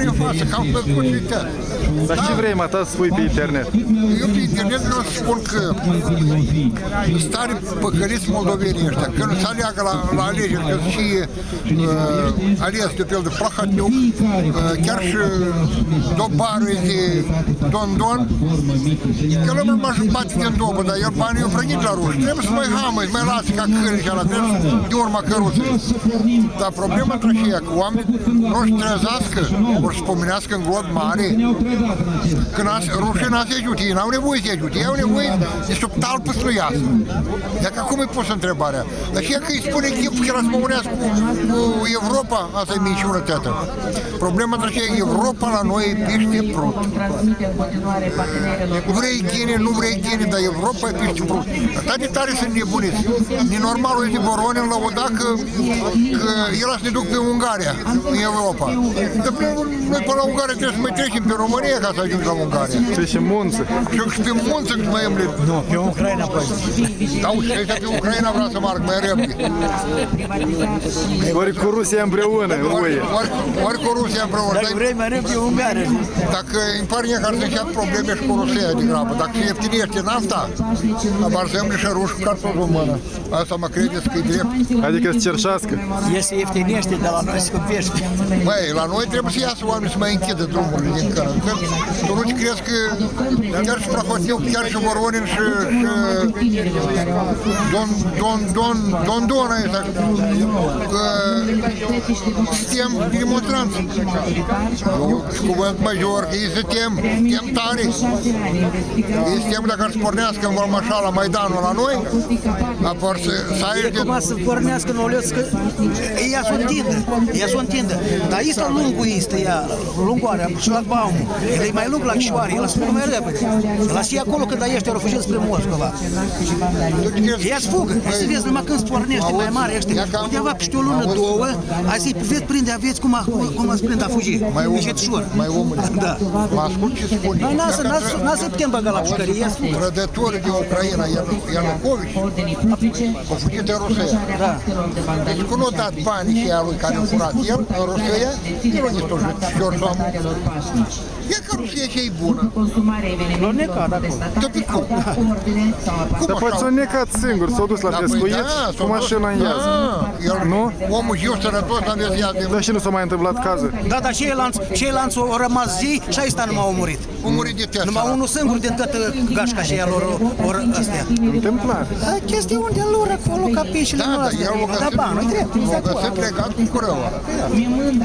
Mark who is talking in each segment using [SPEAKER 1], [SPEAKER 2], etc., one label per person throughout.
[SPEAKER 1] mare în față, că am plăcut și te.
[SPEAKER 2] Dar ce vrei, mă, ta să spui pe internet?
[SPEAKER 1] Eu pe internet vreau să spun că stare păcăliți moldovenii ăștia, că nu se aleagă la alegeri, că și ales de fel de Plahotniuc, chiar și Dobaru de Don, că l-am mai jumătate din dobă, dar el banii i-au prăgit la ruși. Trebuie să mai hamă, să mai lasă ca câini și ala, trebuie de urma căruței. Dar problema între aceea, că oamenii nu își trezească, ori spomenească în glod mare, că rușii n-a se ajute, ei n-au nevoie să ajute, ei au nevoie de subtal păstruiască. Iar că acum e pusă întrebarea. Dar și că îi spune chipul că era spomenească cu Europa, asta e minciună, tată. Problema între aceea, Europa la noi e pește prut. Vrei ghine, nu vrei ghine, dar Europa e pește prut. Atât de tare sunt nebuniți. Nenormalul este Voronin lăuda că el a să ne duc pe Ungaria, în Europa. Dar noi până la Ungaria trebuie să mai trecem pe România ca să ajungem la Ungaria.
[SPEAKER 2] Trecem munță.
[SPEAKER 1] Și pe munță cât mai îmblin.
[SPEAKER 3] Nu, pe Ucraina poate.
[SPEAKER 1] Da, și ăștia pe Ucraina vrea să meargă mai repede.
[SPEAKER 2] Ori cu Rusia împreună,
[SPEAKER 1] Ori cu Rusia împreună.
[SPEAKER 3] Dacă vrei mai repede Ungaria.
[SPEAKER 1] Dacă îmi pare că ar să înceapă probleme și cu Rusia de grabă. Dacă se ieftinește nafta, abar zemle și ruși cu cartoful în mână. Asta mă credeți că e drept.
[SPEAKER 2] Adică să cerșească.
[SPEAKER 3] Este ieftinește, dar la noi se scumpește.
[SPEAKER 1] Băi, la noi trebuie să iasă oamenii să mai închidă drumurile din când în când. Tu nu-ți crezi că chiar și Plahotniuc, chiar și Voronin și Don ăsta, că suntem demonstranți. Și cuvânt major, că ei suntem tare. Ei suntem, dacă ar să pornească în Vormașa la Maidanul la noi, apar să ai de...
[SPEAKER 3] Cum să pornească în Oleț, că ea s-o întindă. Dar ăsta lungul este, ea, lungoarea, șlagbaumul. El e mai lung la Chișoare, el se fugă mai repede. El se acolo când ăștia au fugit spre Moscova. Ea se fugă, să vezi numai când se pornește mai mare, ăștia, undeva peste o lună, două, azi veți prinde, aveți cum ați prinde a fugi. Încetișor.
[SPEAKER 1] Mai omule.
[SPEAKER 3] Da.
[SPEAKER 1] Mă ascult ce spune.
[SPEAKER 3] Noi n-a să putem băga la pușcărie, ea se fugă.
[SPEAKER 1] Rădătorul din Ucraina, Ianucovici, a fugit în Rusia.
[SPEAKER 3] Da.
[SPEAKER 1] Deci când nu a dat banii și lui care a furat el în Rusia, el a distrugit și oricum. E că Rusia ce e bună.
[SPEAKER 3] L-a necat acolo.
[SPEAKER 1] Dar pe cum?
[SPEAKER 2] Dar poate s-a necat singur, s-a dus la pescuit cu mașina în iaz. Nu?
[SPEAKER 1] Omul jiu sănătos n-a vezi iaz de...
[SPEAKER 2] Dar și nu s-a mai întâmplat cazuri.
[SPEAKER 3] Da, dar ceilalți au rămas zi și ăsta nu m-au murit.
[SPEAKER 1] A murit de test.
[SPEAKER 3] Numai unul singur din toată gașca și el ori ăstea.
[SPEAKER 2] Întâmplat.
[SPEAKER 3] Da, chestia unde lor acolo, ca peșile noastre. Da, bani, nu-i drept.
[SPEAKER 1] L-a găsit plecat cu curăua.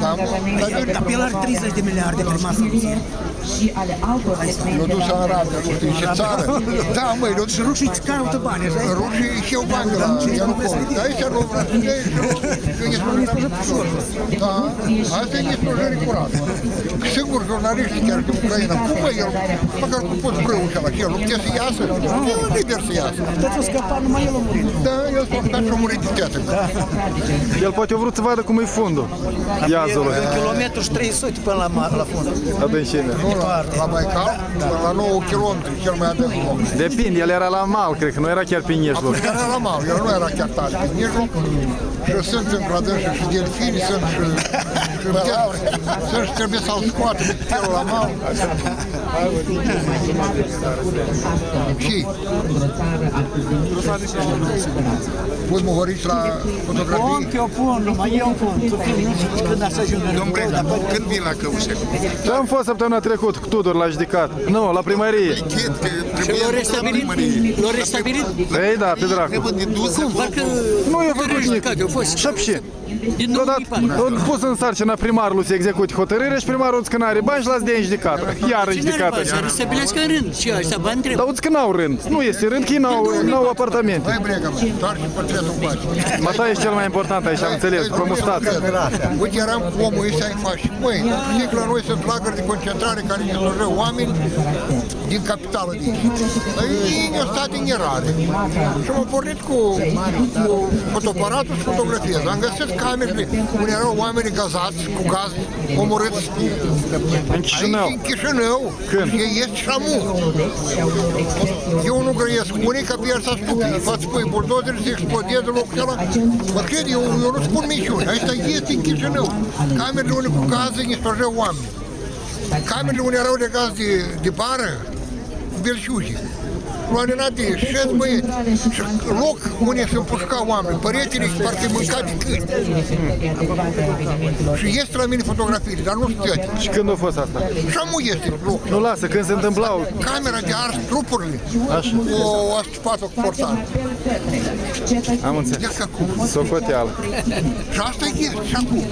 [SPEAKER 3] Dar pe el are 30 de miliarde pe masă.
[SPEAKER 1] l-a dus în Arabia, nu știu, ce țară. Da, măi, l-a dus
[SPEAKER 3] Și rușii îți caută bani, așa?
[SPEAKER 1] rușii și eu bani de la Ianucovici. Dar aici nu vrea să dea și da, asta e distrugere curată. Singur jurnaliștii chiar din Ucraina, cum mă el, măcar cu pot brău și ala, și el nu putea să iasă, el nu liber să iasă.
[SPEAKER 3] Dar ți-a scăpat, numai el a murit.
[SPEAKER 1] Da, el s-a scăpat și a murit de teață.
[SPEAKER 2] El poate a vrut să vadă cum e fundul iazului.
[SPEAKER 3] Un kilometru și 300 până la fund.
[SPEAKER 2] Adâncime.
[SPEAKER 1] Nu, la Baikal, la 9 km, cel mai adânc loc.
[SPEAKER 2] Depinde, el era la mal, cred că nu era chiar pe mijloc.
[SPEAKER 1] Era la mal, el nu era chiar tare pe mijloc. Și sunt într-adânși și delfini, sunt și trebuie să-l scoate pe pelul la mal. Și voi mă horiți la fotografii?
[SPEAKER 3] Eu pun, numai eu pun. Tu nu știi când așa ajungă.
[SPEAKER 1] Domn Bregla, când vin la Căușe?
[SPEAKER 2] Ce am fost săptămâna trecută cu Tudor la judecat? Nu, la primărie.
[SPEAKER 3] Și l-au restabilit? L-au restabilit?
[SPEAKER 2] Ei, da, pe dracu.
[SPEAKER 3] Cum? Parcă...
[SPEAKER 2] Nu, eu făcut nimic. Șapșe.
[SPEAKER 3] Din
[SPEAKER 2] Deodată, au pus în sarcina primarului să execute hotărârea și primarul îți că n-are bani și l-ați dea în judecată. Iar în judecată.
[SPEAKER 3] Să restabilească în rând. Și ăștia bani trebuie.
[SPEAKER 2] Dar uți că n-au rând. Nu este rând, că ei n-au apartamente.
[SPEAKER 1] Băi, Brega, mă, doar și portretul îmi place.
[SPEAKER 2] Mata ești cel mai important aici, am înțeles, promustat.
[SPEAKER 1] Uite, eram cu omul ăsta în faci. Măi, știi că la noi sunt lagări de concentrare care distrugă oameni din capitală din ei au stat din erare. Și m-am pornit cu fotoaparatul și fotografiez. Am găsit camerele unde erau oameni gazați, cu gaz, omorâți.
[SPEAKER 2] În Chișinău.
[SPEAKER 1] Aici, în Chișinău.
[SPEAKER 2] Când?
[SPEAKER 1] Și ești șamu. Eu nu grăiesc unii ca pe el să stupi. Faci pui buldozeri să explodeze locul ăla. Mă cred, eu nu spun minciuni. Aici este în Chișinău. Camerele unde cu gaze distrugă oameni. Camerele unde erau legați de bară, belșugi. L-au alenat de 6 băieți și loc unde se împușcau oameni, păretele și parcă mânca de câini. Și este la mine fotografiile, dar nu știu.
[SPEAKER 2] Și când a fost asta?
[SPEAKER 1] Și amu este loc.
[SPEAKER 2] Nu lasă, când se întâmplau.
[SPEAKER 1] Camera de ars trupurile,
[SPEAKER 2] Așa.
[SPEAKER 1] o astupat-o cu portal.
[SPEAKER 2] Am înțeles.
[SPEAKER 1] Ia că acum.
[SPEAKER 2] Socoteală.
[SPEAKER 1] Și asta e, și acum.